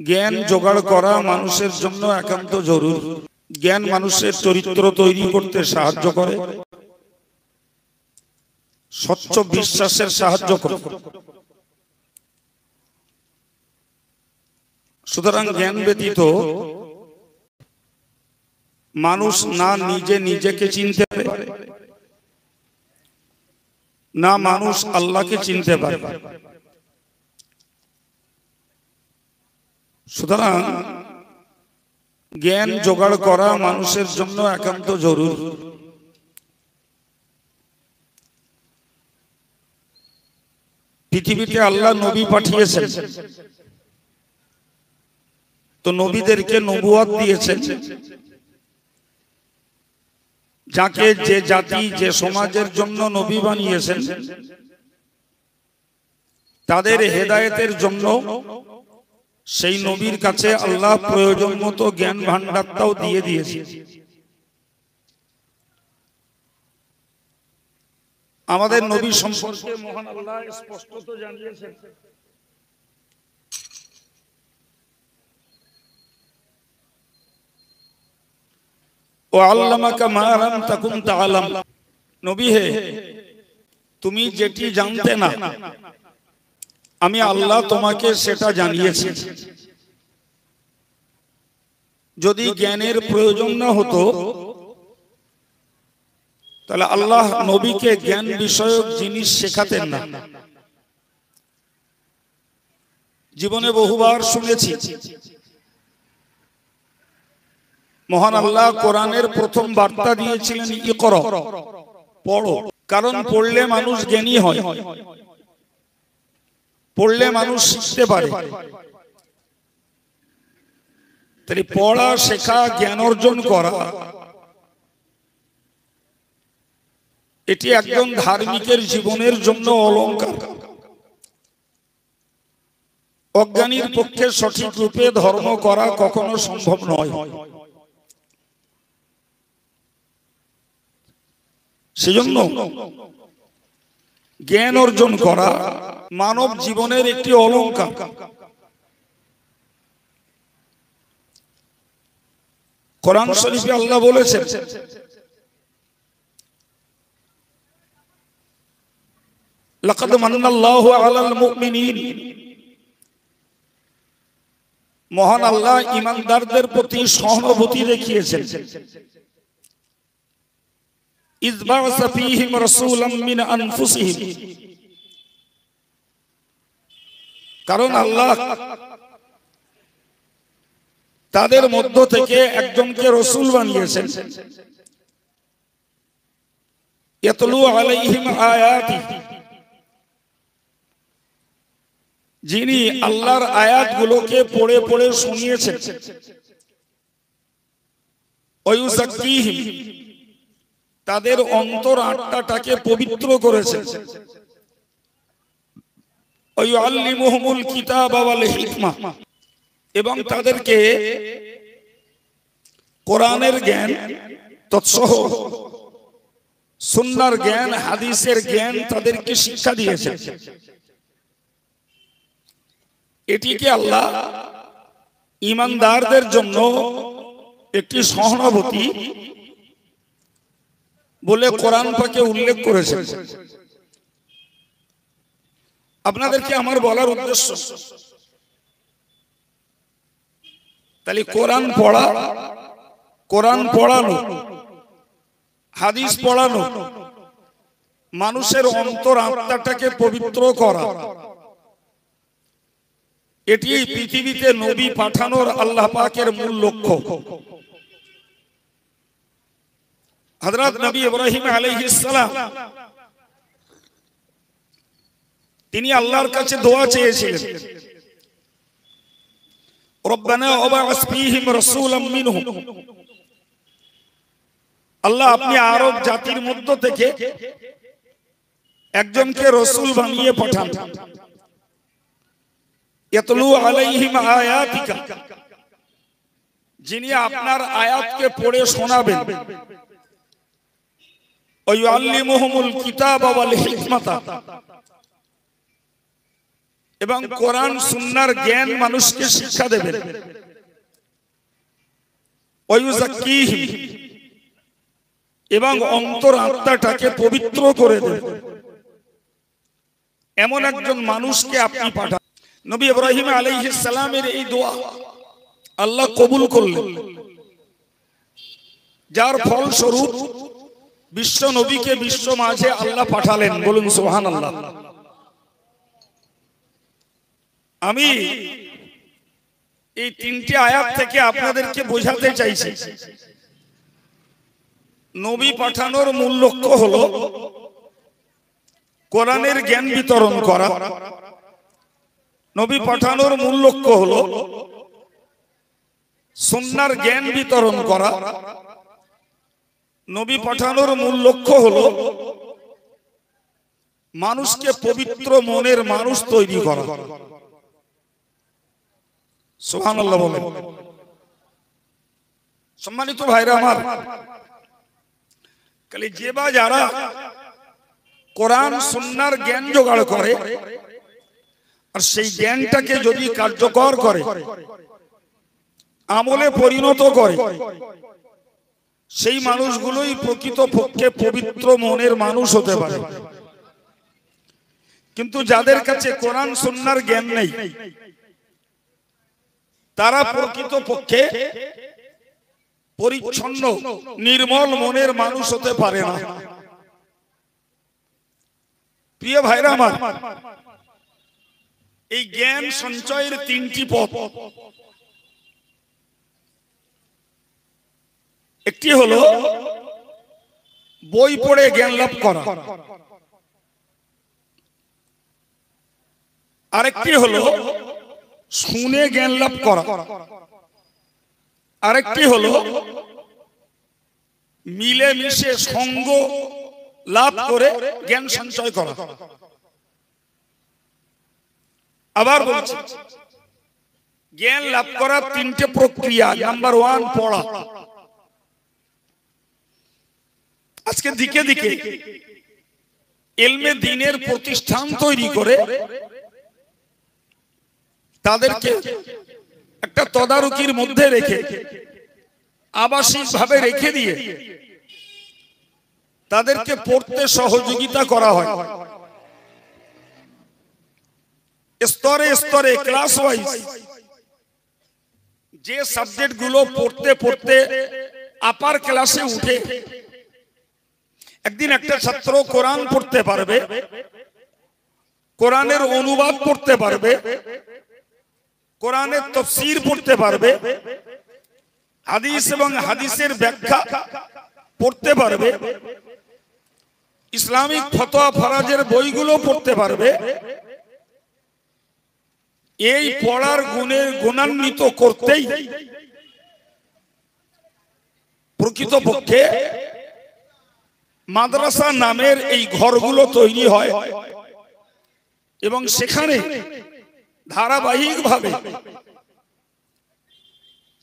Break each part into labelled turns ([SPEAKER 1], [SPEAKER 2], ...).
[SPEAKER 1] জ্ঞান জোগাড় করা মানুষের জন্য একান্ত জরুরি। জ্ঞান মানুষের চরিত্র তৈরি করতে সাহায্য করে, স্বচ্ছ বিশ্বাসের সাহায্য করে। সুতরাং জ্ঞান ব্যতীত মানুষ না নিজে নিজেকে চিনতে পারে, না মানুষ আল্লাহকে চিনতে পারে। সুতরাং জ্ঞান জোগাড় করা মানুষের জন্য একান্ত জরুরি। পৃথিবীতে আল্লাহ নবী পাঠিয়েছেন, তো নবীদেরকে নবুয়ত দিয়েছেন। যাকে যে জাতি যে সমাজের জন্য নবী বানিয়েছেন, তাদের হেদায়েতের জন্য সেই নবীর কাছে আল্লাহ প্রয়োজন মতো জ্ঞান ভান্ডারটাও দিয়ে দিয়েছে। আমাদের নবী সম্পর্কে মহান আল্লাহ স্পষ্টত জানিয়েছেন, ও আল্লামাকা মা লাম তাকুন তাআলাম। নবী হে, তুমি যেটি জানতে না, আমি আল্লাহ তোমাকে সেটা জানিয়েছি। যদি জ্ঞানের প্রয়োজন না হতো, তাহলে আল্লাহ নবীকে জ্ঞান বিষয়ক জিনিস শেখাতেন না। জীবনে বহুবার শুনেছি, মহান আল্লাহ কোরআনের প্রথম বার্তা দিয়েছিলেন ইকরা, পড়ো। কারণ পড়লে মানুষ জ্ঞানী হয়, পড়লে মানুষ শিখতে পারে। তাই পড়া, শেখা, জ্ঞান অর্জন করা, এটি একজন ধার্মিকের জীবনের জন্য অলংকার। অজ্ঞানীর পক্ষে সঠিক রূপে ধর্ম করা কখনো সম্ভব নয়। সেজন্য জ্ঞান অর্জন করা মানব জীবনের একটি অলংকার। কোরআন শরীফে আল্লাহ বলেছেন, লাকাদ মান্নাল্লাহু আলাল মুমিনিন। মহান আল্লাহ ঈমানদারদের প্রতি সহানুভূতি দেখিয়েছেন। ইয বা'আসা ফীহিম রাসূলাম মিন আনফুসিহিম। কারণ আল্লাহ তাদের মধ্য থেকে একজনকে রাসূল বানিয়েছেন। ইয়াতলু আলাইহিম আয়াতি, যিনি আল্লাহর আয়াতগুলোকে পড়ে পড়ে শুনিয়েছেন। ওয়ায়ুযাক্কিহিম, তাদের অন্তর আত্মাটাকে পবিত্র করেছেন। ওয়ায়ুআল্লিমুহুমুল কিতাবা ওয়াল হিকমা, এবং তাদেরকে কোরআনের জ্ঞান তৎসহ সুন্নাহর জ্ঞান, হাদিসের জ্ঞান তাদেরকে শিক্ষা দিয়েছেন। এটিকে আল্লাহ ঈমানদারদের জন্য একটি সহানুভূতি বলে কোরআন পাকে উল্লেখ করেছেন। আপনাদেরকে আমার বলার উদ্দেশ্য, তাহলে কোরআন পড়া, কোরআন পড়ানো, হাদিস পড়ানো, মানুষের অন্তর আত্মাটাকে পবিত্র করা, এটি পৃথিবীতে নবী পাঠানোর আল্লাহ পাকের মূল লক্ষ্য। হযরত নবী ইব্রাহিম আলাইহিস সালাম, তিনি আল্লাহর কাছে দোয়া চেয়েছিলেন, রব্বানা ওয়াবআস ফীহিম রাসূলাম মিনহুম। আল্লাহ, আপনি আরব জাতির মধ্য থেকে একজনকে রাসূল বানিয়ে পাঠান। ইয়াতলু আলাইহিম আয়াতিকা, যিনি আপনার আয়াতকে পড়ে শোনাবেন। ওয়ায়ুআল্লিমুহুমুল কিতাবা ওয়াল হিকমাতা, এবং কোরআন সুন্নাহর জ্ঞান মানুষকে শিক্ষা দেবেন। ওয়ায়ুযাক্কিহিম, এবং অন্তর আত্মাটাকে পবিত্র করে দেবেন। এমন একজন মানুষকে আপনি পাঠান। নবী ইব্রাহিম আলাইহিস সালামের এই দোয়া আল্লাহ কবুল করলেন, যার ফলস্বরূপ বিশ্ব নবীকে বিশ্ব মাঝে আল্লাহ পাঠালেন। বলুন সুবহানাল্লাহ। আমি এই তিনটি আয়াত থেকে আপনাদেরকে বোঝাতে চাইছি, নবী পাঠানোর মূল লক্ষ্য হলো কোরআনের জ্ঞান বিতরণ করা। নবী পাঠানোর মূল লক্ষ্য হলো সুন্নাহর জ্ঞান বিতরণ করা। নবী পাঠানোর মূল লক্ষ্য হলো মানুষকে পবিত্র মনের মানুষ তৈরি করা। সুবহানাল্লাহ বলেন। সম্মানিত ভাইরা আমার, খালি যে বা যারা কোরআন সুন্নাহর জ্ঞান জোগাড় করে আর সেই জ্ঞানটাকে যদি কার্যকর করে, আমলে পরিণত করে, সেই মানুষগুলোই প্রকৃতপক্ষে পবিত্র মনের মানুষ হতে পারে। কিন্তু যাদের কাছে কোরআন সুন্নাহর জ্ঞান নেই, তারা প্রকৃতপক্ষে পরিচ্ছন্ন নির্মল মনের মানুষ হতে পারে না। প্রিয় ভাইরা আমার, এই জ্ঞান সঞ্চয়ের তিনটি পথ। একটি হলো বই পড়ে জ্ঞান লাভ করা, আরেকটি হলো শুনে জ্ঞান লাভ করা, আরেকটি হলো মিলেমিশে সঙ্গ লাভ করে জ্ঞান সঞ্চয় করা। আবার বলছি, জ্ঞান লাভ করার তিনটে প্রক্রিয়া। নাম্বার 1, পড়া। আজকে দিকে দিকে ইলমে দ্বীনের প্রতিষ্ঠান তৈরি করে তাদেরকে একটা তদারকির মধ্যে রেখে, আবাসিক ভাবে রেখে দিয়ে তাদেরকে পড়তে সহযোগিতা করা হয়। স্তরে স্তরে ক্লাস ওয়াইজ যে সাবজেক্ট গুলো পড়তে পড়তে আপার ক্লাসে উঠে, একদিন একটা ছাত্র কোরআন পড়তে পারবে, কোরআনের অনুবাদ পড়তে পারবে, কোরআনের তাফসীর পড়তে পারবে, হাদিস এবং হাদিসের ব্যাখ্যা পড়তে পারবে, ইসলামিক ফতোয়া ফরাজের বইগুলো পড়তে পারবে। এই পড়ার গুণের গুণান্বিত করতেই প্রকৃতপক্ষে মাদ্রাসা নামের এই ঘরগুলো তৈরি হয় এবং সেখানে ধারাবাহিকভাবে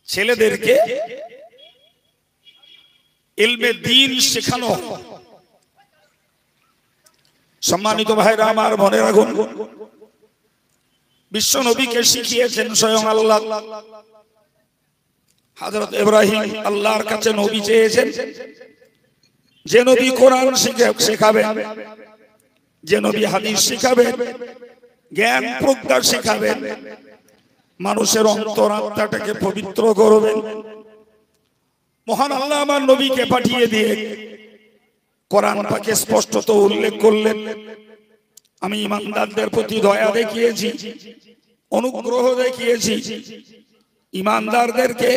[SPEAKER 1] ছেলেদেরকে ইলমে দ্বীন শেখানো হয়। সম্মানিত ভাইরা আমার, মনে রাখুন, বিশ্ব নবীকে শিখিয়েছেন স্বয়ং আল্লাহ। হযরত ইব্রাহিম আল্লাহর কাছে নবী চেয়েছেন, যে নবী কোরআন শেখাবেন, যে নবী হাদিস শেখাবেন, জ্ঞান প্রজ্ঞা শেখাবেন, মানুষের অন্তর আত্মাটাকে পবিত্র করবেন। মহান আল্লাহ আমার নবীকে পাঠিয়ে দিয়ে কোরআন পাকে স্পষ্টত উল্লেখ করলেন, আমি ইমানদারদের প্রতি দয়া দেখিয়েছি, অনুগ্রহ দেখিয়েছি। ইমানদারদেরকে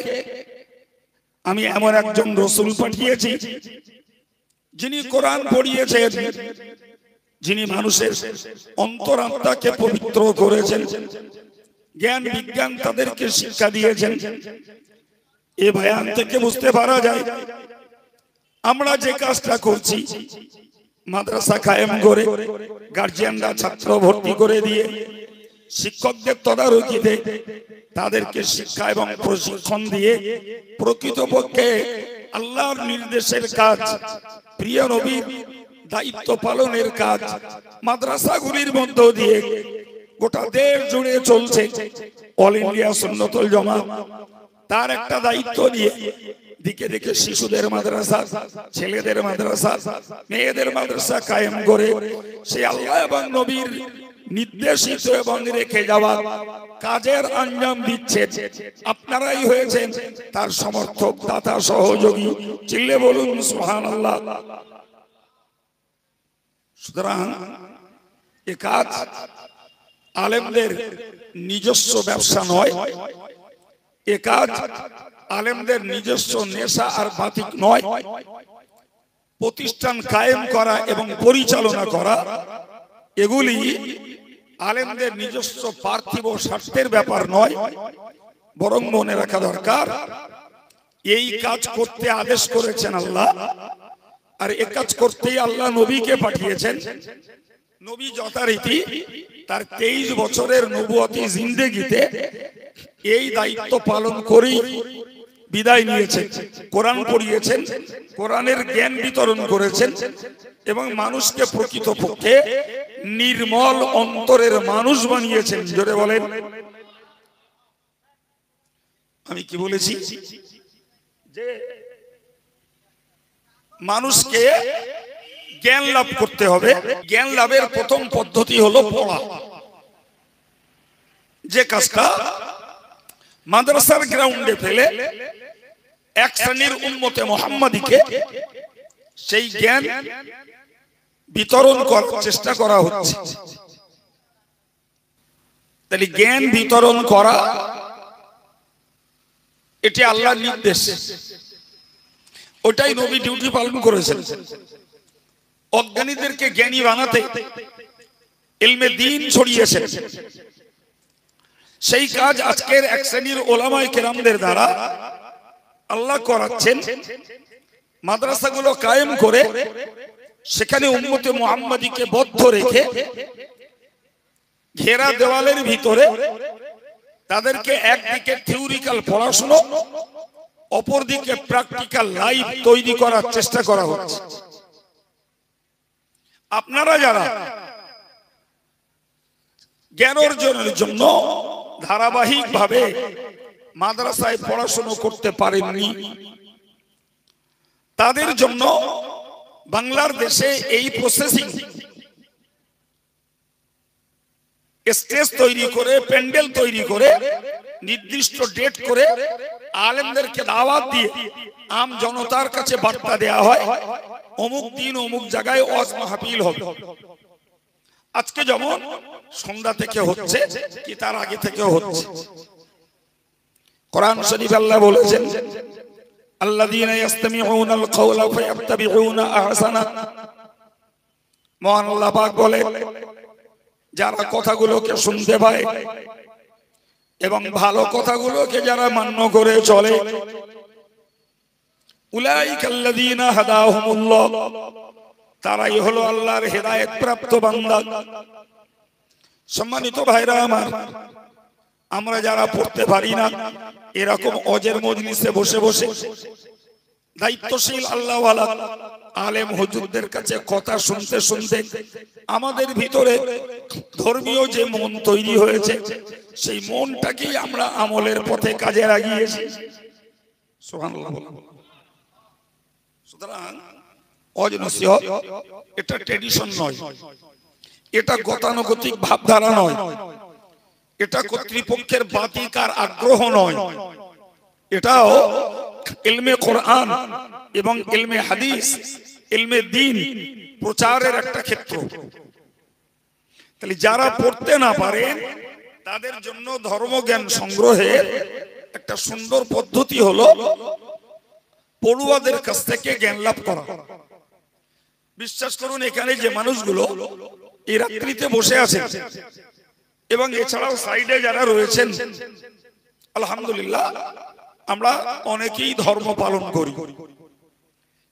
[SPEAKER 1] আমি এমন একজন রাসূল পাঠিয়েছি যিনি কোরআন পড়িয়েছেন, যিনি মানুষের অন্তরাত্মাকে পবিত্র করেছেন, জ্ঞান বিজ্ঞান তাদেরকে শিক্ষা দিয়েছেন। এই বয়ান থেকে বুঝতে পারা যায় আমরা যে কাজটা করছি, মাদ্রাসা কায়েম করে গার্জিয়ানরা ছাত্র ভর্তি করে দিয়ে শিক্ষকদের তদারকিতে তাদেরকে শিক্ষা এবং প্রশিক্ষণ দিয়ে প্রকৃতপক্ষে আল্লাহর নির্দেশের কাজ, প্রিয় নবীর দায়িত্ব পালনের কাজ মাদ্রাসাগুলির মধ্য দিয়ে গোটা দেশ জুড়ে চলছে অল ইন্ডিয়া সুন্নতুল জামাত, তার একটা দায়িত্ব নিয়ে দিকে দিকে শিশুদের মাদ্রাসা, ছেলেদের মাদ্রাসা, মেয়েদের মাদ্রাসা কায়েম করে সেই আল্লাহ এবং নবীর নির্দেশিত এবং রেখে যাওয়া কাজের আঞ্জাম দিচ্ছেন। আপনারাই হয়েছেন তার সমর্থক, দাতা, সহযোগী। চিল্লে বলুন সুবহানাল্লাহ। সুতরাং এ কাজ আলেমদের নিজস্ব ব্যবসা নয়, এ কাজ আলেমদের নিজস্ব নেশা আর বাতিক নয়। প্রতিষ্ঠান কায়েম করা এবং পরিচালনা করা এগুলি আলেমদের নিজস্ব পার্থিব স্বার্থের ব্যাপার নয়, বরং মনে রাখা দরকার এই কাজ করতে আদেশ করেছেন আল্লাহ, আর এ কাজ করতেই আল্লাহ নবীকে পাঠিয়েছেন। নবী যথারীতি তার 23 বছরের নবুয়তি জিন্দেগিতে এই দায়িত্ব পালন করেই বিদায় নিয়েছেন। কোরআন পড়িয়েছেন, কোরআনের জ্ঞান বিতরণ করেছেন এবং মানুষকে প্রকৃতপক্ষে নির্মল অন্তরের মানুষ বানিয়েছেন। জোরে বলেন। আমি কি বলেছি? যে মানুষকে জ্ঞান লাভ করতে হবে। জ্ঞান লাভের প্রথম পদ্ধতি হলো পড়া। যে কাজটা মাদ্রাসার গ্রাউন্ডে ফেলে এক শ্রেণীর উম্মতে মুহাম্মাদীকে সেই জ্ঞান বিতরণ করার চেষ্টা করা হচ্ছে। তাহলে জ্ঞান বিতরণ করা এটি আল্লাহর নির্দেশ, ওটাই নবী ডিউটি পালন করেছেন। অজ্ঞানীদেরকে জ্ঞানী বানাতে ইলমে দ্বীন ছড়িয়েছেন। সেই কাজ আজকের এক শ্রেণীর ওলামায়ে কেরামদের দ্বারা আল্লাহ করাচ্ছেন। মাদ্রাসাগুলো কায়েম করে সেখানে উম্মতে মুহাম্মাদীকে বদ্ধ রেখে ঘেরা দেওয়ালের ভিতরে তাদেরকে একদিকে থিওরিক্যাল পড়াশোনা, অপরদিকে প্র্যাকটিক্যাল লাইফ তৈরি করার চেষ্টা করা হচ্ছে। আপনারা যারা জ্ঞান অর্জনের জন্য ধারাবাহিকভাবে মাদ্রাসায় পড়াশোনা করতে পারেননি, তাদের জন্য বাংলার দেশে এই প্রসেসিং স্টেজ তৈরি করে, প্যান্ডেল তৈরি করে, নির্দিষ্ট ডেট করে আলেমদেরকে দাওয়াত দিয়ে আম জনতার কাছে বার্তা দেয়া হয়, অমুক দিন অমুক জায়গায় ওয়াজ মাহফিল হবে। আজকে যেমন সন্ধ্যা থেকে হচ্ছে কি তার আগে থেকেও হচ্ছে। কোরআন শরীফ আল্লাহ বলেছেন, আল্লাযীনা ইসতামিউনাল কাওলা ফায়াত্তাবিউনা আহসানা। মহান আল্লাহ পাক বলে, যারা কথাগুলোকে শুনতে পায় এবং ভালো কথাগুলোকে যারা মান্য করে চলে, উলাইকাল্লাযীনা হাদাহুমুল্লাহ, তারাই হলো আল্লাহর হেদায়েত প্রাপ্ত বান্দা। সম্মানিত ভাইরা আমার, আমরা যারা পড়তে পারি না, এরকম ওয়াজের মজলিসে বসে বসে দায়িত্বশীল আল্লাহওয়ালা আলেম হুজুরদের কাছে কথা শুনতে শুনতে আমাদের ভিতরে ধর্মীয় যে মন তৈরি হয়েছে, সেই মনটাকেই আমরা আমলের পথে কাজে লাগিয়েছি। সুবহানাল্লাহ। সুতরাং ওয়াজ নসিহত এটা ট্র্যাডিশন নয়, এটা গতানুগতিক ভাবধারা নয়, এটা কর্তৃপক্ষের বাতিক আর আগ্রহ নয়, এটাও ইলমে কোরআন এবং ইলমে হাদিস, ইলমে দ্বীন প্রচারের একটা ক্ষেত্র। তাহলে যারা পড়তে না পারেন তাদের জন্য ধর্মজ্ঞান সংগ্রহের একটা সুন্দর পদ্ধতি হলো পড়ুয়াদের কাছ থেকে জ্ঞান লাভ করা। বিশ্বাস করুন, এখানে যে মানুষগুলো এই রাত্রিতে বসে আছেন এবং এছাড়াও সাইডে যারা রয়েছেন, আলহামদুলিল্লাহ আমরা অনেকেই ধর্ম পালন করি।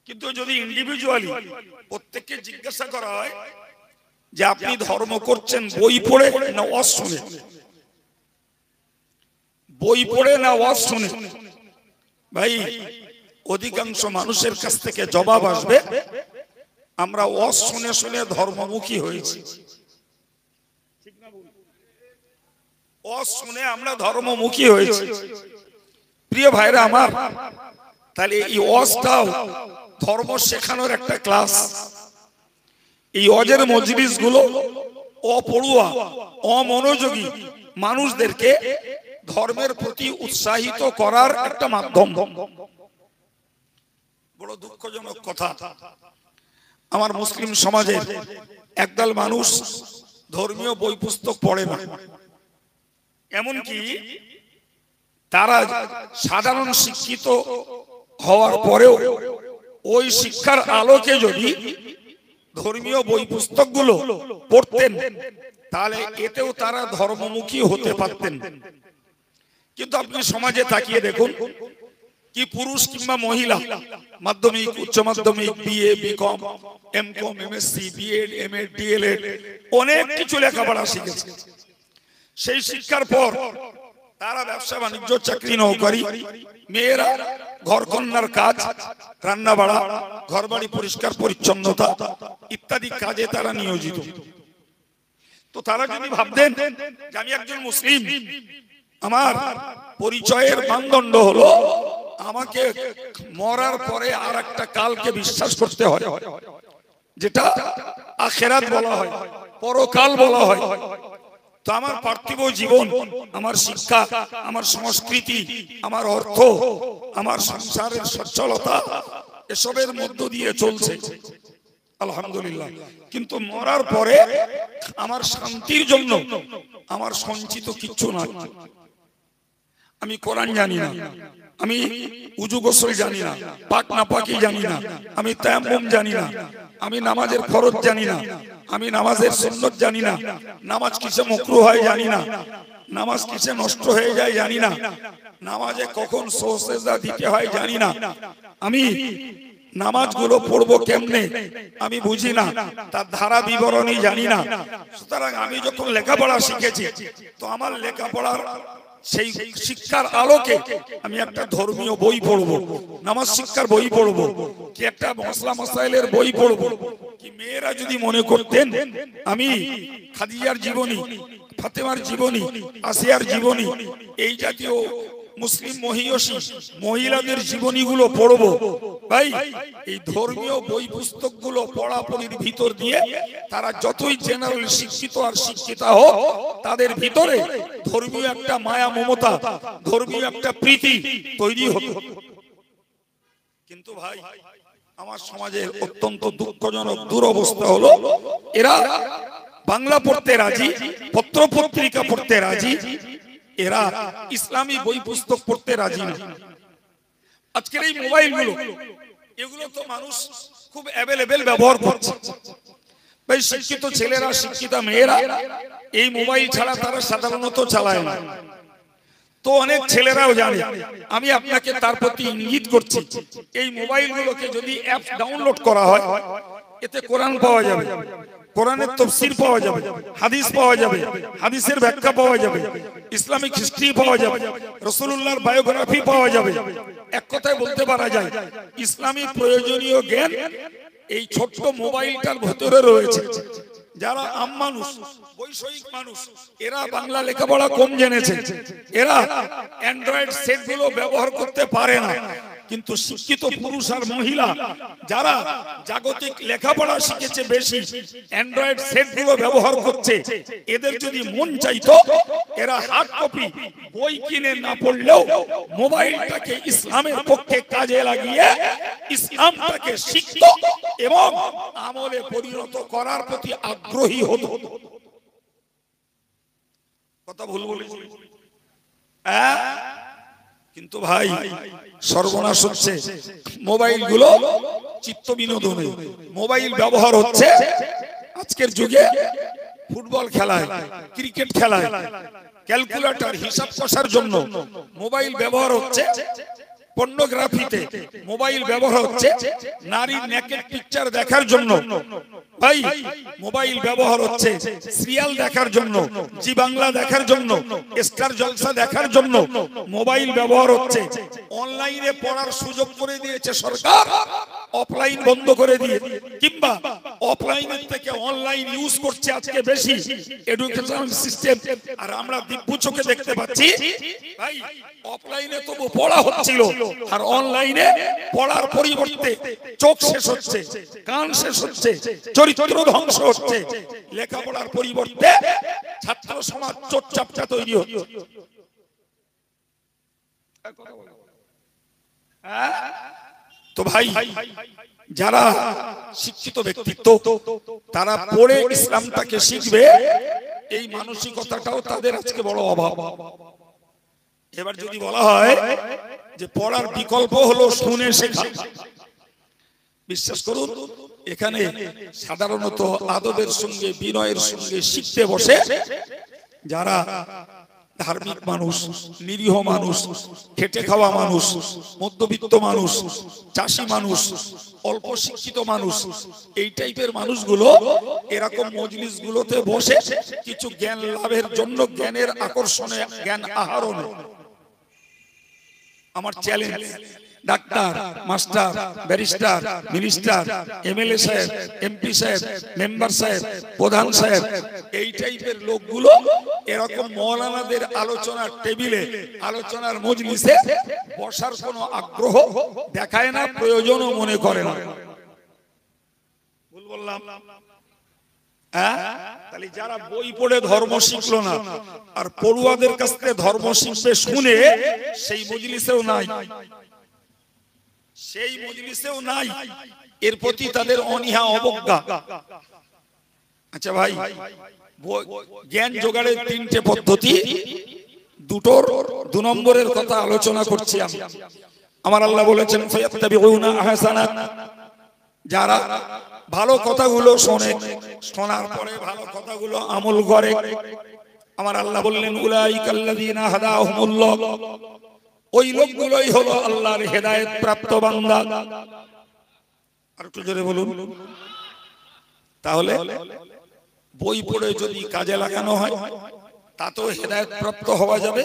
[SPEAKER 1] কিন্তু যদি ইন্ডিভিজুয়ালি প্রত্যেককে জিজ্ঞাসা করা হয় যে আপনি ধর্ম করছেন বই পড়ে না ওয়াজ শুনে, বই পড়ে না ওয়াজ শুনে, ভাই অধিকাংশ মানুষের কাছ থেকে জবাব আসবে আমরা ওয়াজ শুনে শুনে ধর্মমুখী হয়েছি। ওয়াজ শুনে আমরা ধর্মমুখী হয়েছি। প্রিয় ভাইরা আমার, তাহলে এই ওয়াজটাও ধর্ম শেখানোর একটা ক্লাস। এই ওয়াজের মজলিস গুলো অপড়ুয়া অমনোযোগী মানুষদেরকে ধর্মের প্রতি উৎসাহিত করার একটা মাধ্যম। বড় দুঃখজনক কথা, আমার মুসলিম সমাজে একদল মানুষ ধর্মীয় বই পুস্তক পড়ে না, এমনকি তারা সাধারণ শিক্ষিত হওয়ার পরেও ওই শিক্ষার আলোকে যদি ধর্মীয় বই পুস্তকগুলো পড়তেন তাহলে এতেও তারা ধর্মমুখী হতে পারতেন। কিন্তু আপনি সমাজে তাকিয়ে দেখুন, কি পুরুষ কিংবা মহিলা মাধ্যমিক, উচ্চ মাধ্যমিক, BA, BCom, MCom, MSc, BEd, MEd, DElEd অনেক কিছু লেখাপড়া শিখেছে। সেই শিক্ষার পর তারা ব্যবসা বাণিজ্য, চাকরি, নৌকরি, মেয়েরা ঘরকন্যার কাজ, রান্না বাড়া, ঘর বাড়ি পরিষ্কার পরিচ্ছন্নতা ইত্যাদি কাজে তারা নিয়োজিত। তো তারা যদি ভাবতেন যে আমি একজন মুসলিম, আমার পরিচয়ের মানদণ্ড হলো আমাকে মরার পরে আর একটা কালকে বিশ্বাস করতে হয়, যেটা আখিরাত বলা হয়, পরকাল বলা হয়। তো আমার পার্থিব জীবন, আমার শিক্ষা, আমার সংস্কৃতি, আমার অর্থ, আমার সংসারের সচ্ছলতা এসবের মধ্য দিয়ে চলছে, আলহামদুলিল্লাহ। কিন্তু মরার পরে আমার শান্তির জন্য আমার সঞ্চিত কিচ্ছু নাই। আমি কোরআন জানি না, আমি উজু গোসল জানি না, পাক না পাকি জানি না, আমি তায়াম্মুম জানি না, আমি নামাজের ফরজ জানি না, আমি নামাজের সুন্নত জানি না, নামাজ কিসে মাকরুহ হয় জানি না, নামাজ কিসে নষ্ট হয়ে যায় জানি না, নামাজে কখন সুজদা দিতে হয় জানি না, আমি নামাজগুলো পড়বো কেমনে আমি বুঝি না, তার ধারা বিবরণী জানি না। সুতরাং আমি যখন লেখাপড়া শিখেছি, তো আমার লেখাপড়ার সেই শিক্ষার আলোকে আমি একটা ধর্মীয় বই পড়বো, নামাজ শিক্ষার বই পড়বো, কি একটা মশলা মশাইলের বই পড়বো। কি মেয়েরা যদি মনে করতেন আমি খাদিজার জীবনী, ফাতেমার জীবনী, আসিয়ার জীবনী, এই জাতীয় মুসলিম মহিয়সী মহিলাদের জীবনীগুলো পড়বো, ভাই এই ধর্মীয় বই পুস্তকগুলো পড়াপড়ির ভিতর দিয়ে তারা যতই জেনারেল শিক্ষিত আর শিক্ষিতা হোক, তাদের ভিতরে ধর্মীয় একটা মায়া মমতা, ধর্মীয় একটা প্রীতি তৈরি হতো। কিন্তু ভাই আমার সমাজের অত্যন্ত দুঃখজনক দুরবস্থা হলো, এরা বাংলা পড়তে রাজি, পত্র পত্রিকা পড়তে রাজি, এরা ইসলামী বই পুস্তক পড়তে রাজি না। আজকের এই মোবাইল গুলো, এগুলো তো মানুষ খুব অ্যাভেলেবেল ব্যবহার করছে। ভাই শিক্ষিত ছেলেরা, শিক্ষিতা মেয়েরা এই মোবাইল ছাড়া তারা সাধারণত চালায় না। তো অনেক ছেলেরাও জানে। আমি আপনাকে তার প্রতি ইঙ্গিত করছি, এই মোবাইল গুলোকে যদি অ্যাপ ডাউনলোড করা হয়, এতে কোরআন পাওয়া যাবে, কোরআনের তাফসীর পাওয়া যাবে, হাদিস পাওয়া যাবে, হাদিসের ব্যাখ্যা পাওয়া যাবে, ইসলামিক হিস্ট্রি পাওয়া যাবে, রাসূলুল্লাহর বায়োগ্রাফি পাওয়া যাবে। এক কথায় বলতে পারা যায় ইসলামী প্রয়োজনীয় জ্ঞান এই ছোট্ট মোবাইলটার ভিতরে রয়েছে। যারা আম মানুষ, বৈষয়িক মানুষ, এরা বাংলা লেখাপড়া কম জেনেছে, এরা অ্যান্ড্রয়েড সেট গুলো ব্যবহার করতে পারে না। কিন্তু শিক্ষিত পুরুষ আর মহিলা যারা জাগতিক লেখাপড়া শিখেছে বেশি, অ্যান্ড্রয়েড সেট গুলো ব্যবহার করছে, এদের যদি মন চাইতো এরা হার্ড কপি বই কিনে না পড়লেও মোবাইলটাকে ইসলামের পক্ষে কাজে লাগিয়ে ইসলামটাকে শিখতো এবং আমলে পরিণত করার প্রতি আগ্রহী হতো। কথা ভুল বলেছি? কিন্তু ভাই সর্বনাশ হচ্ছে, মোবাইল গুলো চিত্ত বিনোদনে মোবাইল ব্যবহার হচ্ছে আজকের যুগে ফুটবল খেলায়, ক্রিকেট খেলায়, ক্যালকুলেটর হিসাব কষার জন্য মোবাইল ব্যবহার হচ্ছে, পর্নোগ্রাফিতে মোবাইল ব্যবহার হচ্ছে, নারীর নেকেড পিকচার দেখার জন্য ভাই মোবাইল ব্যবহার হচ্ছে সিরিয়াল দেখার জন্য, জি বাংলা দেখার জন্য, স্টার জলসা দেখার জন্য মোবাইল ব্যবহার হচ্ছে। অনলাইনে পড়ার সুযোগ করে দিয়েছে সরকার, অফলাইন বন্ধ করে দিয়ে, কিংবা অফলাইনের থেকে অনলাইন ইউজ করছে আজকে বেশি এডুকেশনাল সিস্টেম। আর আমরা দিব্য চোখে দেখতে পাচ্ছি ভাই অফলাইনে তবু পড়া হচ্ছিল, আর অনলাইনে পড়ার পরিবর্তে চোখ শেষ হচ্ছে, কান শেষ হচ্ছে, চরিত্র ধ্বংস হচ্ছে। লেখাপড়ার পরিবর্তে ছাত্র সমাজ চোরচাপটা তৈরি হচ্ছে। তো ভাই যারা শিক্ষিত ব্যক্তিত্ব তারা পড়ে ইসলামটাকে শিখবে, এই মানসিকতাটাও তাদের আজকে বড় অভাব। এবার যদি বলা হয় যে পড়ার বিকল্প হলো শুনে শেখা, বিশ্বাস করুন এখানে সাধারণত আদবের সঙ্গে বিনয়ের সঙ্গে শিখতে বসে যারা ধার্মিক মানুষ, নিরীহ মানুষ, খেটে খাওয়া মানুষ, মধ্যবিত্ত মানুষ, চাষী মানুষ, অল্প শিক্ষিত মানুষ, এই টাইপের মানুষগুলো এরকম মজলিসগুলোতে বসে কিছু জ্ঞান লাভের জন্য, জ্ঞানের আকর্ষণে, জ্ঞান আহরণে, আমার challenge doctor, master, barrister, minister, MLA সাহেব, এমপি সাহেব, মেম্বার সাহেব, প্রধান সাহেব, এই টাইপের লোকগুলো এরকম মৌলানাদের আলোচনার টেবিলে, আলোচনার মজলিসে বসার কোনো আগ্রহ দেখায় না, প্রয়োজনও মনে করে না। ভুল বললাম? তাহলে যারা বই পড়ে ধর্ম শিখলো না আর পড়ুয়াদের কাছ থেকে ধর্ম শিখবে শুনে, সেই মজলিসেও নাই, সেই মজলিসেও নাই, এর প্রতি তাদের অনীহা অবজ্ঞা। আচ্ছা ভাই, জ্ঞান জোগাড়ের তিনটে পদ্ধতি, দুটোর দু নম্বরের কথা আলোচনা করছি আমি। আমার আল্লাহ বলেছেন ফায়াত্তাবিউনা আহসানা, যারা ভালো কথাগুলো শোনে, শোনার পরে ভালো কথাগুলো আমল করে। আমার আল্লাহ বললেন উলাইকাল্লাযীনা হাদাহুমুল্লাহ, ওই লোকগুলোই হলো আল্লাহর হেদায়েত প্রাপ্ত বান্দা। আর একটু জোরে বলুন। তাহলে বই পড়ে যদি কাজে লাগানো হয় তাতেও হেদায়েত প্রাপ্ত হওয়া যাবে,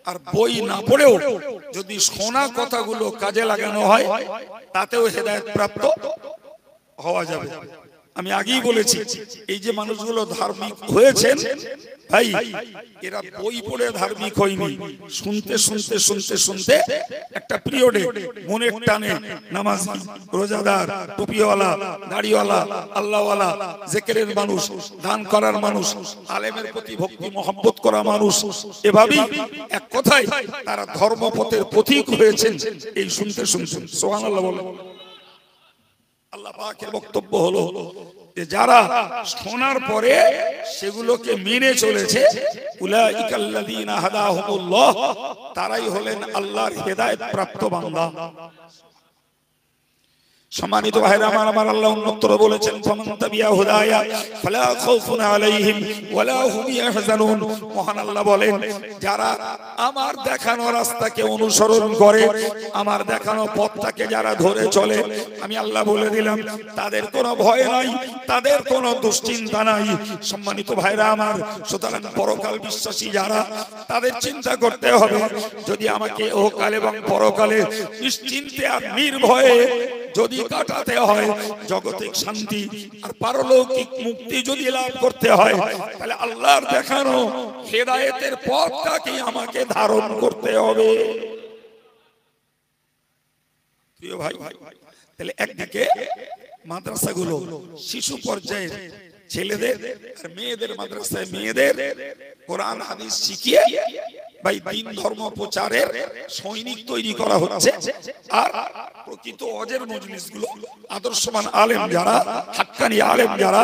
[SPEAKER 1] আর বই না পড়েও যদি শোনা কথাগুলো কাজে লাগানো হয় তাতেও হেদায়েত প্রাপ্ত হওয়া যাবে। আমি আগেই বলেছি এই যে মানুষগুলো ধার্মিক হয়েছেন ভাই, এরা বই পড়ে ধার্মিক হয়নি, শুনতে শুনতে শুনতে শুনতে একটা পিরিয়ডে মনের টানে নামাজি, রোজাদার, টুপিওয়ালা, দাড়িওয়ালা, আল্লাহওয়ালা, জিকিরের মানুষ, দান করার মানুষ, আলেমের প্রতি ভক্তি মহব্বত করা মানুষ, এভাবেই এক কথায় তারা ধর্মপথের পথিক হয়েছেন এই শুনতে শুনতে। সুবহানাল্লাহ বলেন। আল্লাহ পাকের বক্তব্য হলো যে যারা শোনার পরে সেগুলোকে মেনে চলেছে, উলাইকাল্লাযীনা হাদাহুমুল্লাহ, তারাই হলেন আল্লাহর হেদায়েত প্রাপ্ত বান্দা। সম্মানিত ভাইরা আমার, আমার আল্লাহ অন্যত্র বলেছেন ফামান তাবিয়া হুদায়া ফালা খাউফুন আলাইহিম ওয়ালা হুম ইয়াহজানুন। মহান আল্লাহ বলেন যারা আমার দেখানো রাস্তাকে অনুসরণ করে, আমার দেখানো পথটাকে যারা ধরে চলে, আমি আল্লাহ বলে দিলাম তাদের কোনো ভয় নাই, তাদের কোনো দুশ্চিন্তা নাই। সম্মানিত ভাইরা আমার, সুতরাং পরকাল বিশ্বাসী যারা, তাদের চিন্তা করতে হবে যদি আমাকে ওকাল এবং পরকালে নিশ্চিন্তে আর নির্ভয়ে যদি কাটাতে হয়, জগতিক শান্তি আর পারলৌকিক মুক্তি যদি লাভ করতে হয়, তাহলে আল্লাহর দেখানো হেদায়েতের পথটাকে আমাকে ধারণ করতে হবে। প্রিয় ভাই, তাহলে একদিকে মাদ্রাসাগুলো শিশু পর্যায়ে ছেলেদের আর মেয়েদের মাদ্রাসায় মেয়েদের কোরআন হাদিস শিখিয়ে ভাই দিন ধর্ম প্রচারের সৈনিক তৈরি করা হচ্ছে। আর প্রকৃত ওয়াজের মজলিসগুলো আদর্শবান আলেম যারা, হাক্কানি আলেম যারা,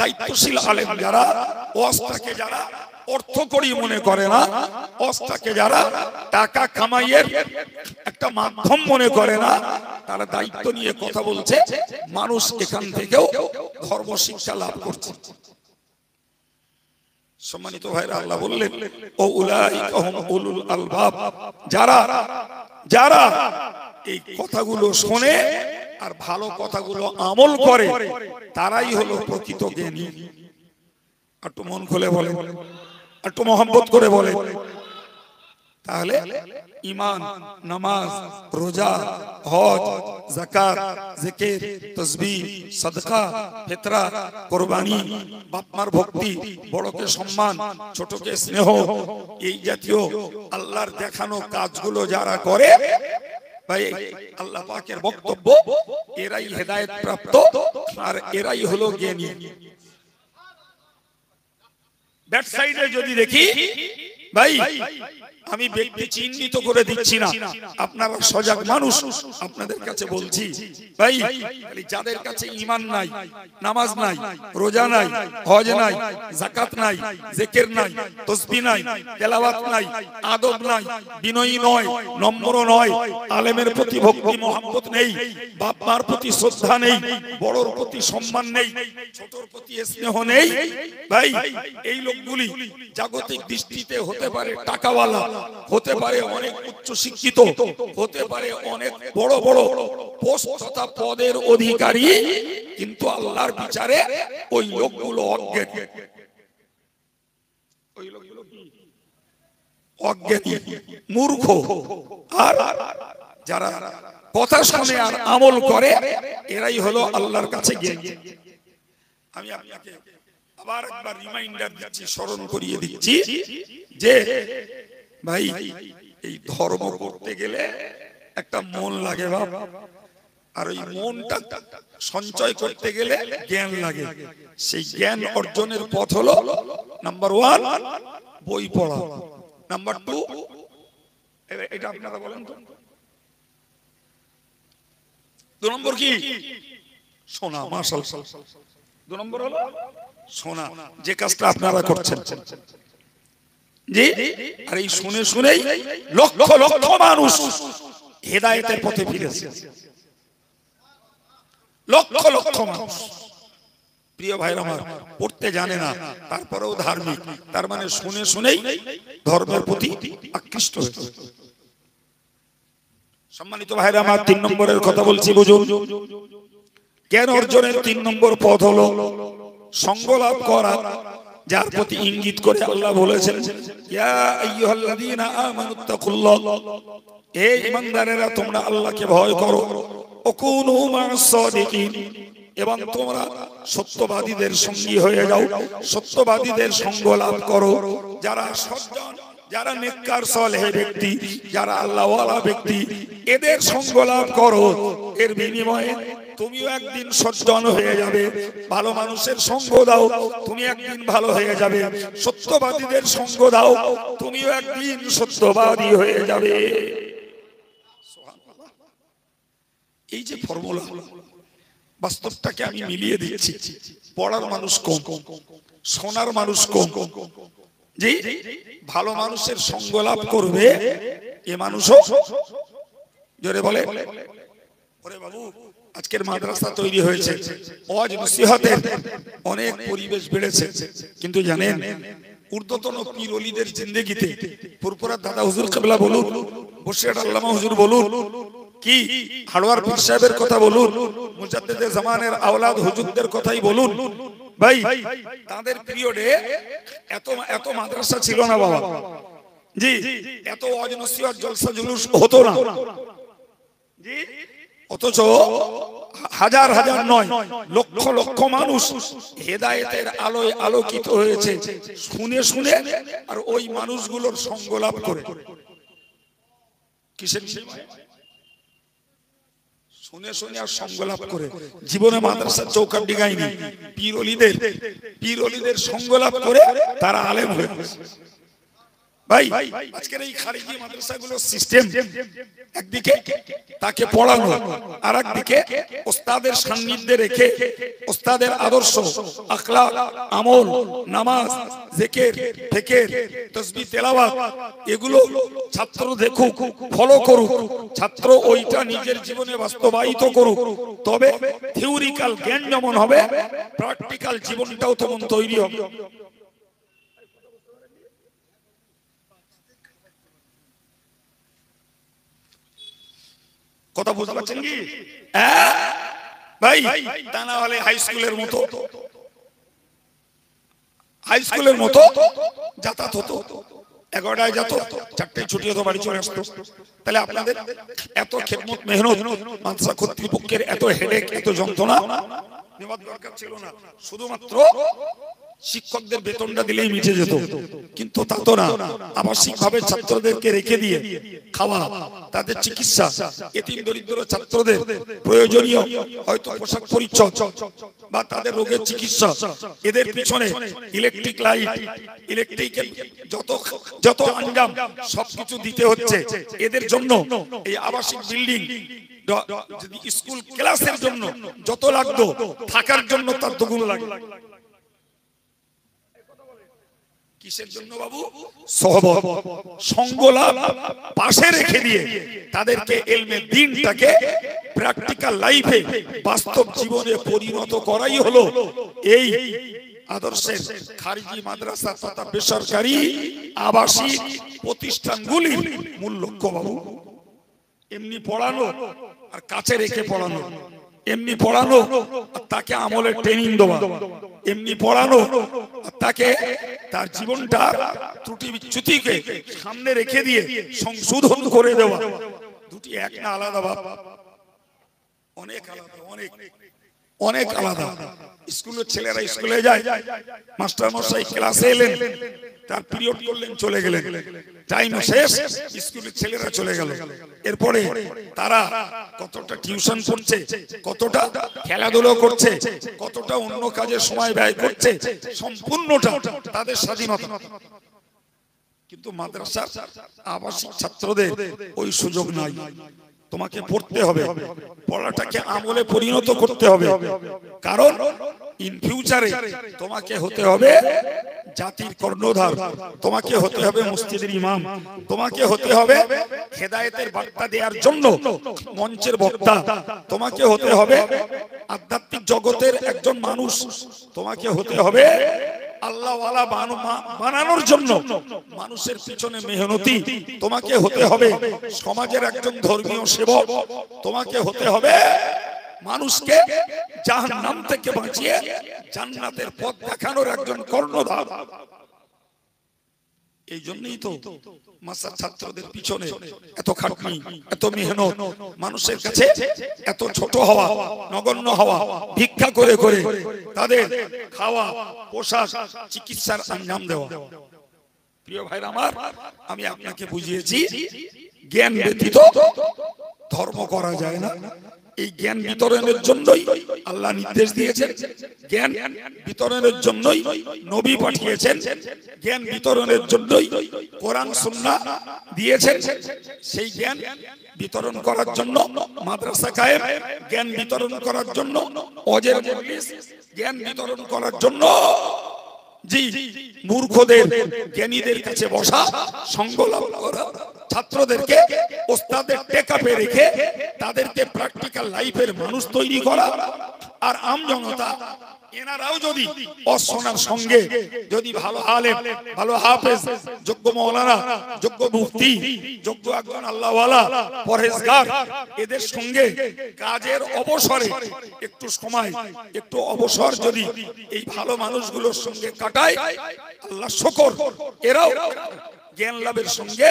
[SPEAKER 1] দায়িত্বশীল আলেম যারা, ওয়াজটাকে যারা অর্থকরী মনে করে না, ওয়াজটাকে যারা টাকা কামাইয়ের একটা মাধ্যম মনে করে না, তারা দায়িত্ব নিয়ে কথা বলছে, মানুষ এখান থেকেও ধর্ম শিক্ষা লাভ করছে। সম্মানিত ভাইরা, আল্লাহ বললেন ও উলাইকা হুম উলুল আলবাব, যারা যারা এই কথাগুলো শুনে আর ভালো কথাগুলো আমল করে তারাই হলো প্রকৃত জ্ঞানী। একটু মন খুলে বলে, একটু মহব্বত করে বলে, তাহলে ঈমান, নামাজ, রোজা, হজ, যাকাত, জিকির, তাসবিহ, সাদকা, ফিতরা, কুরবানি, বাপ মার ভক্তি, বড়কে সম্মান, ছোটকে স্নেহ, এই জাতীয় আল্লাহর দেখানো কাজগুলো যারা করে, ভাই আল্লাহ পাকের বক্তব্য এরাই হেদায়েত প্রাপ্ত আর এরাই হলো জ্ঞানী। ব্যাক সাইডে যদি দেখি ভাই, আমি ব্যক্তি চিহ্নিত করে দিচ্ছি না, আপনারা সজাগ মানুষ, আপনাদের কাছে বলছি ভাই, যাদের কাছে ঈমান নাই, নামাজ নাই, রোজা নাই, হজ নাই, যাকাত নাই, জিকির নাই, তাসবিহ নাই, তেলাওয়াত নাই, আদব নাই, বিনয়ী নয়, নম্র নয়, আলেমের প্রতি ভক্তি মহব্বত নেই, বাপ মার প্রতি শ্রদ্ধা নেই, বড়র প্রতি সম্মান নেই, ছোটর প্রতি স্নেহ নেই, ভাই এই লোকগুলি জাগতিক দৃষ্টিতে হতে পারে টাকাওয়ালা, হতে পারে অনেক উচ্চ শিক্ষিত, হতে পারে অনেক বড় বড় পোস্ট তথা পদের অধিকারী, কিন্তু আল্লাহর বিচারে ওই লোকগুলো অজ্ঞানী। ওই লোকগুলো অজ্ঞানী, মূর্খ। আর যারা কথা শুনে আর আমল করে এরাই হলো আল্লাহর কাছে জ্ঞানী। আমি আপনাকে আবার একবার রিমাইন্ডার দিচ্ছি, স্মরণ করিয়ে দিচ্ছি যে ভাই এই ধর্ম করতে গেলে একটা মন লাগে বাপ, আর ওই মনটা সঞ্চয় করতে গেলে জ্ঞান লাগে। সেই জ্ঞান অর্জনের পথ হলো নাম্বার 1 বই পড়া, নাম্বার 2 এটা আপনারা বলেন তো, 2 নম্বর কি শোনা, মাশাআল্লাহ 2 নম্বর হলো শোনা, যে কাজটা আপনারা করছেন জি। আর এই শুনে শুনেই লক্ষ লক্ষ মানুষ হেদায়েতের পথে ফিরেছে, লক্ষ লক্ষ মানুষ। প্রিয় ভাইরা আমার, পড়তে জানে না তারপরেও ধার্মিক, তার মানে শুনে শুনেই ধর্মের প্রতি আকৃষ্ট হয়েছে। সম্মানিত ভাইরা আমার, 3 নম্বরের কথা বলছি, বুঝুন। জ্ঞান অর্জনের 3 নম্বর পথ হলো সঙ্গ লাভ করা, যার প্রতি ইঙ্গিত করে আল্লাহ বলেছেন ইয়া আইয়ুহাল্লাযীনা আমানুত্তাকুল্লাহ, হে ঈমানদারেরা তোমরা আল্লাহকে ভয় করো, ওয়াকুনু মা'আস সাদিকিন, এবং তোমরা সত্যবাদীদের সঙ্গী হয়ে যাও, সত্যবাদীদের সঙ্গ লাভ করো। যারা সজ্জন, যারা নেককার সালেহ ব্যক্তি, যারা আল্লাহওয়ালা ব্যক্তি, এদের সঙ্গ লাভ করো। এর বিনিময়ে তুমিও একদিন সজ্জন হয়ে যাবে। ভালো মানুষের সঙ্গ দাও, তুমি একদিন ভালো হয়ে যাবে। সত্যবাদীদের সঙ্গ দাও, তুমিও একদিন সত্যবাদী হয়ে যাবে। এই যে ফর্মুলা, বাস্তবটাকে আমি মিলিয়ে দিচ্ছি। পড়ার মানুষ কম, শোনার মানুষ কম, যে ভালো মানুষের সঙ্গ লাভ করবে এ মানুষও জোরে বলে ওরে বাবু, আজকের মাদ্রাসা তৈরি হয়েছে, ওয়াজ নসিহতের অনেক পরিবেশ বেড়েছে, কিন্তু জানেন ঊর্ধ্বতন পীর ওলিদের জিন্দেগিতে পুরপুরার দাদা হুজুর কিবলা বলুন, বসিরহাট আল্লামা হুজুর বলুন, কি হাড়োয়ার পীর সাহেবের কথা বলুন, মুজাদ্দিদে জামানের আওলাদ হুজুরদের কথাই বলুন, ভাই তাদের পিরিয়ডে এত এত মাদ্রাসা ছিল না বাবা জি, এত ওয়াজ নসিহত জলসা জুলুস হতো না জি। অথচ হাজার হাজার নয়, লক্ষ লক্ষ মানুষ হেদায়েতের আলোয় আলোকিত হয়েছে শুনে শুনে, আর ওই মানুষগুলোর সঙ্গ লাভ করে। কিসের শুনে শুনে আর সঙ্গ লাভ করে? জীবনে মাদ্রাসার চৌকাট ডিগায়নি, পীর ওলিদের সঙ্গ লাভ করে তারা আলেম হয়ে গেছে। ভাই আজকের এই খারিজি মাদ্রাসাগুলোর সিস্টেম, একদিকে তাকে পড়ানো, আর একদিকে ওস্তাদের সান্নিধ্যে রেখে ওস্তাদের আদর্শ, আখলাক, আমল, নামাজ, জিকির, ফিকির, তাসবিহ, তেলাওয়াত এগুলো ছাত্র দেখুক, ফলো করুক, ছাত্র ওইটা নিজের জীবনে বাস্তবায়িত করুক। তবে থিওরিক্যাল জ্ঞান যেমন হবে, প্র্যাকটিক্যাল জীবনটাও তেমন তৈরি হবে। কথা বুঝতে পারছেন কি ভাই? তা না হলে হাই স্কুলের মতো যাতায়াত হতো, 11টায় যেত, 4টায় ছুটি হতো, বাড়ি চলে আসতো। তাহলে আপনাদের এত খেদমত মেহনত, মাদ্রাসা কর্তৃপক্ষের এত হেডেক, এত যন্ত্রণা নেওয়ার দরকার ছিল না। শুধুমাত্র শিক্ষকদের বেতনটা দিলেই মিটে যেত, কিন্তু তা তো না। আবাসিক ভাবে ছাত্রদেরকে রেখে দিয়ে খাওয়া, তাদের চিকিৎসা, এতিম দরিদ্র ছাত্রদের প্রয়োজনীয় হয়তো পোশাক পরিচ্ছদ বা তাদের রোগের চিকিৎসা, এদের পিছনে ইলেকট্রিক লাইট, ইলেকট্রিকের যত আঞ্জাম সবকিছু দিতে হচ্ছে। এদের জন্য এই আবাসিক বিল্ডিং, স্কুল ক্লাসের জন্য যত লাগতো, থাকার জন্য তার দ্বিগুণ লাগে। কিসের জন্য বাবু? সহবত, সঙ্গলাভ পাশে রেখে দিয়ে তাদেরকে ইলমে দ্বীনটাকে প্র্যাকটিক্যাল লাইফে, বাস্তব জীবনে পরিণত করাই হলো এই আদর্শের খারিজি মাদ্রাসা তথা বেসরকারি আবাসিক প্রতিষ্ঠানগুলির মূল লক্ষ্য বাবু। এমনি পড়ানো আর কাছে রেখে পড়ানো, এমনি পড়ানো আর তাকে আমলের ট্রেনিং দেওয়া, এমনি পড়ানো আর তাকে তার জীবনটা ত্রুটি বিচ্যুতিকে সামনে রেখে দিয়ে সংশোধন করে দেওয়া, দুটি এক না আলাদা বাবা? অনেক আলাদা, অনেক আলাদা। স্কুলের ছেলেরা স্কুলে যায়, মাস্টার মশাই ক্লাসে এলেন, তার পিরিয়ড করলেন, চলে গেলেন, টাইম শেষ, স্কুলের ছেলেরা চলে গেল। এরপরে তারা কতটা টিউশন করছে, কতটা খেলাধুলো করছে, কতটা অন্য কাজে সময় ব্যয় করছে, সম্পূর্ণটা তাদের স্বাধীনতা। কিন্তু মাদ্রাসার আবাসিক ছাত্রদের ওই সুযোগ নাই। তোমাকে পড়তে হবে, পড়াটাকে আমলে পরিণত করতে হবে, কারণ ইন ফিউচারে তোমাকে হতে হবে জাতির কর্ণধার, তোমাকে হতে হবে মসজিদের ইমাম, তোমাকে হতে হবে হেদায়েতের বার্তা দেওয়ার জন্য মঞ্চের বক্তা, তোমাকে হতে হবে আধ্যাত্মিক জগতের একজন মানুষ, তোমাকে হতে হবে আল্লাহওয়ালা বানানোর জন্য মানুষের পিছনে মেহনতি, তোমাকে হতে হবে সমাজের একজন ধর্মীয় সেবক, তোমাকে হতে হবে মানুষকে জাহান্নাম থেকে বাঁচিয়ে জান্নাতের পথ দেখানোর একজন কর্ণধার। এই জন্যই তো মাদ্রাসার ছাত্রদের পিছনে এত খাটনি, এত মেহনত, মানুষের কাছে এত ছোট হওয়া, নগণ্য হওয়া, ভিক্ষা করে করে তাদের খাওয়া, পোশাক, চিকিৎসার আঞ্জাম দেওয়া। প্রিয় ভাইরা আমার, আমি আপনাকে বুঝিয়েছি জ্ঞান ব্যতীত ধর্ম করা যায় না। এই জ্ঞান বিতরণের জন্যই আল্লাহ নির্দেশ দিয়েছেন, জ্ঞান বিতরণের জন্যই নবী পাঠিয়েছেন, জ্ঞান বিতরণের জন্যই কোরআন সুন্নাহ দিয়েছেন। সেই জ্ঞান বিতরণ করার জন্য মাদ্রাসা কায়েম, জ্ঞান বিতরণ করার জন্য ওয়াজের মজলিস, জ্ঞান বিতরণ করার জন্য জি মূর্খদের জ্ঞানীদের কাছে বসা, সঙ্গ লাভ করা, ছাত্রদেরকে ওস্তাদের টেকআপে রেখে তাদেরকে প্র্যাকটিক্যাল লাইফের মানুষ তৈরি করা। আর আম জনতা এনারাও যদি অশোনার সঙ্গে যদি ভালো আলেম, ভালো হাফেজ, যোগ্য মাওলানা, যোগ্য মুফতি, যোগ্য একজন আল্লাহওয়ালা পরহেজগার, এদের সঙ্গে কাজের অবসরে একটু সময়, একটু অবসর যদি এই ভালো মানুষগুলোর সঙ্গে কাটায়, আল্লাহ শুকর, এরাও জ্ঞান লাভের সঙ্গে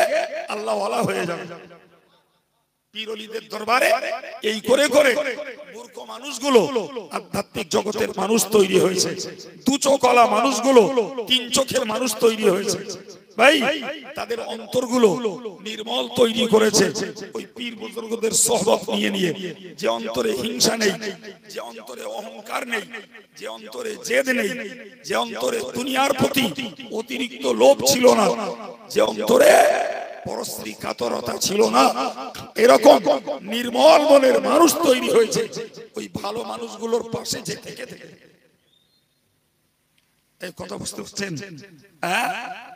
[SPEAKER 1] আল্লাহওয়ালা হয়ে যাবে। পীরওয়ালিদের দরবারে এই করে করে মূর্খ মানুষগুলো আধ্যাত্মিক জগতের মানুষ তৈরি হয়েছে, দু চোখওয়ালা মানুষগুলো তিন চোখের মানুষ তৈরি হয়েছে। ভাই, তাদের অন্তরগুলো নির্মল তৈরি করেছে ওই পীর বুজুর্গদের সোহবত নিয়ে নিয়ে। যে অন্তরে হিংসা নেই, যে অন্তরে অহংকার নেই, যে অন্তরে জেদ নেই, যে অন্তরে দুনিয়ার প্রতি অতিরিক্ত লোভ ছিল না, যে অন্তরে পরশ্রী কাতরতা ছিল না, এরকম নির্মল মনের মানুষ তৈরি হয়েছে ওই ভালো মানুষগুলোর পাশে যে থেকে থেকে। এই কথা বুঝতে পারছেন?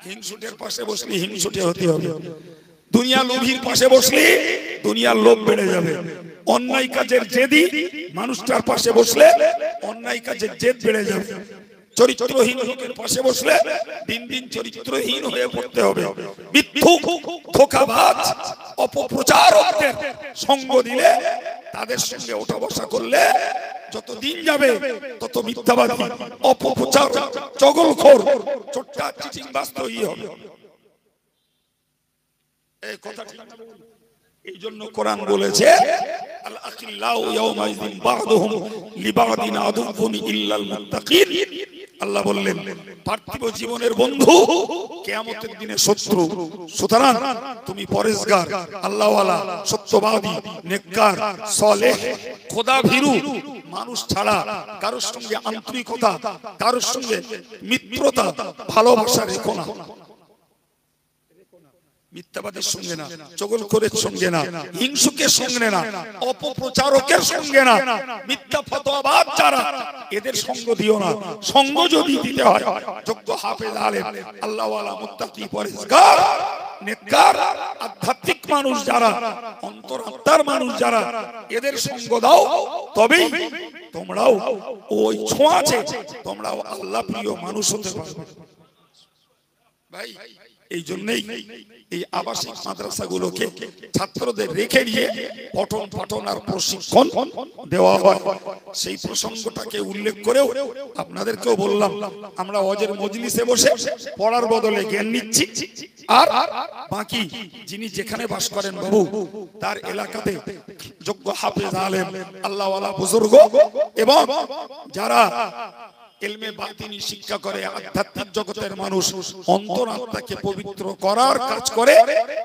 [SPEAKER 1] হিংসুটের পাশে বসলে হিংসুটে হতে হবে, দুনিয়া লোভীর পাশে বসলে দুনিয়ার লোভ বেড়ে যাবে, অন্যায় কাজের জেদি মানুষটার পাশে বসলে অন্যায় কাজের জেদ বেড়ে যাবে। চরিত্রহীন লোকের পাশে বসলে দিন দিন চরিত্রহীন হয়ে পড়তে হবে। মিথ্যুক, ধোঁকাবাজ, অপপ্রচারকদের সঙ্গ দিলে, তাদের সঙ্গে ওঠা বসা করলে যত দিন যাবে তত মিথ্যাবাদী, অপপ্রচার, চগলখোর, চোট্টা চিটিংবাজ তৈরি হবে। এই কথা ঠিক না? এই জন্য কোরআন বলেছে আল আখিল্লাউ ইয়াউমাইযিন বা'দুহুম লিবা'দিন আদুউন ইল্লাল মুত্তাকিন। আল্লাহ বললেন পার্থিব জীবনের বন্ধু কিয়ামতের দিনে শত্রু। সুতরাং তুমি পরেশগার, আল্লাহওয়ালা, সত্যবাদী, নেককার, সালেহ, খোদাভীরু মানুষ ছাড়া কারোর সঙ্গে আন্তরিকতা, কারোর সঙ্গে মিত্রতা, ভালোবাসা রেখো না। মিথ্যাবাদের সঙ্গে না, চগলখোরের সঙ্গে না, হিংসুকের সঙ্গে না, অপপ্রচারকের সঙ্গে না, মিথ্যা ফতোয়াবাজ যারা, এদের সঙ্গ দিও না। সঙ্গ যদি দিতে হয় যোগ্য হাফেজ, আলেম, আল্লাহওয়ালা, মুত্তাকি, পরেশগার, নেককার, আধ্যাত্মিক মানুষ যারা, অন্তরাত্মার মানুষ যারা, এদের সঙ্গ দাও, তবেই তোমরাও ওই ছোঁয়াচে তোমরাও আল্লাহ প্রিয় মানুষ হতে পারবে। ভাই, এই জন্যই এই আবাসিক মাদ্রাসাগুলোকে ছাত্রদের রেখে নিয়ে পঠন পাঠন আর প্রশিক্ষণ দেওয়া হয়। সেই প্রসঙ্গটাকে উল্লেখ করেও আপনাদেরকেও বললাম, আমরা ওয়াজের মজলিসে বসে পড়ার বদলে জ্ঞান নিচ্ছি, আর বাকি যিনি যেখানে বাস করেন বাবু, তার এলাকাতে যোগ্য হাফেজ, আলেম, আল্লাহওয়ালা, বুজুর্গ এবং যারা ইলমে বাতিনি শিক্ষা করে, আধ্যাত্মিক জগতের মানুষ, অন্তরাত্মাকে পবিত্র করার কাজ করে,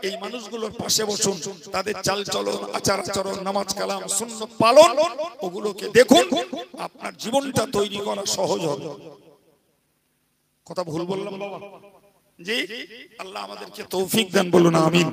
[SPEAKER 1] এই মানুষগুলোর পাশে বসুন। তাদের চাল চলন, আচার আচরণ, নামাজ কালাম, সুন্নাত পালন, ওগুলোকে দেখুন। আপনার জীবনটা তৈরি করা সহজ হবে। কথা ভুল বললাম বাবা? জি, আল্লাহ আমাদেরকে তৌফিক দেন, বলুন আমিন।